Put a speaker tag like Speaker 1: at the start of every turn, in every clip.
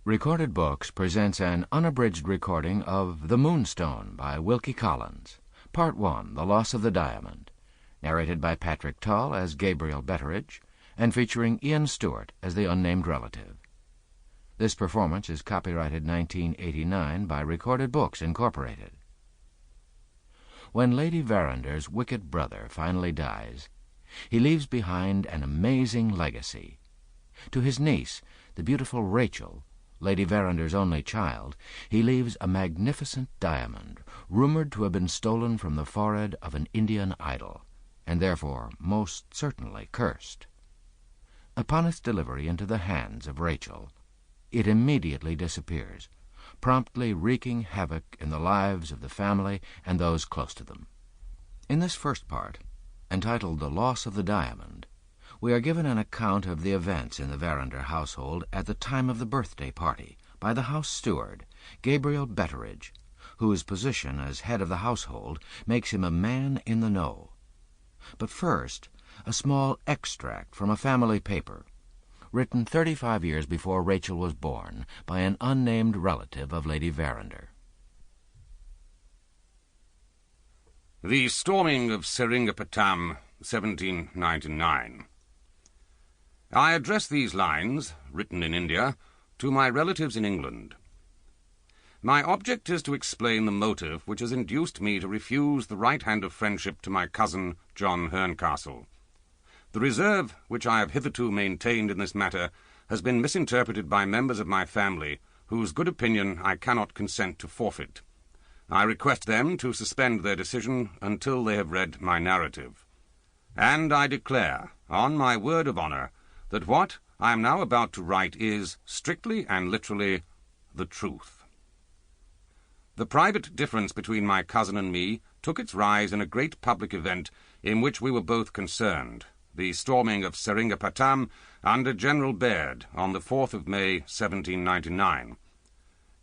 Speaker 1: Recorded Books presents an unabridged recording of The Moonstone by Wilkie Collins, Part 1, The Loss of the Diamond, narrated by Patrick Tull as Gabriel Betteridge, and featuring Ian Stewart as the unnamed relative. This performance is copyrighted 1989 by Recorded Books, Incorporated. When Lady Verander's wicked brother finally dies, he leaves behind an amazing legacy. To his niece, the beautiful Rachel, Lady Verander's only child, he leaves a magnificent diamond, rumored to have been stolen from the forehead of an Indian idol, and therefore most certainly cursed. Upon its delivery into the hands of Rachel, it immediately disappears, promptly wreaking havoc in the lives of the family and those close to them. In this first part, entitled The Loss of the Diamond, we are given an account of the events in the Verander household at the time of the birthday party by the house steward, Gabriel Betteridge, whose position as head of the household makes him a man in the know. But first, a small extract from a family paper, written 35 years before Rachel was born by an unnamed relative of Lady Verander.
Speaker 2: The storming of Seringapatam, 1799. I address these lines, written in India, to my relatives in England. My object is to explain the motive which has induced me to refuse the right hand of friendship to my cousin John Herncastle. The reserve which I have hitherto maintained in this matter has been misinterpreted by members of my family, whose good opinion I cannot consent to forfeit. I request them to suspend their decision until they have read my narrative. And I declare, on my word of honour, that what I am now about to write is, strictly and literally, the truth. The private difference between my cousin and me took its rise in a great public event in which we were both concerned, the storming of Seringapatam under General Baird on the 4th of May, 1799.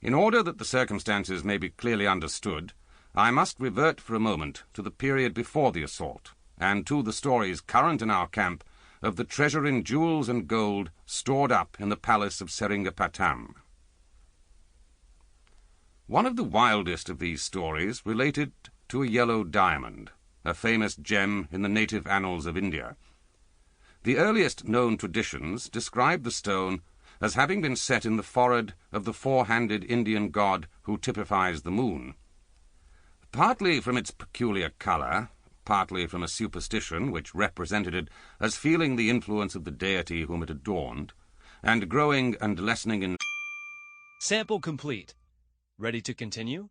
Speaker 2: In order that the circumstances may be clearly understood, I must revert for a moment to the period before the assault, and to the stories current in our camp of the treasure in jewels and gold stored up in the palace of Seringapatam. One of the wildest of these stories related to a yellow diamond, a famous gem in the native annals of India. The earliest known traditions describe the stone as having been set in the forehead of the four-handed Indian god who typifies the moon. Partly from its peculiar colour, partly from a superstition which represented it as feeling the influence of the deity whom it adorned, and growing and lessening in...
Speaker 3: Sample complete. Ready to continue?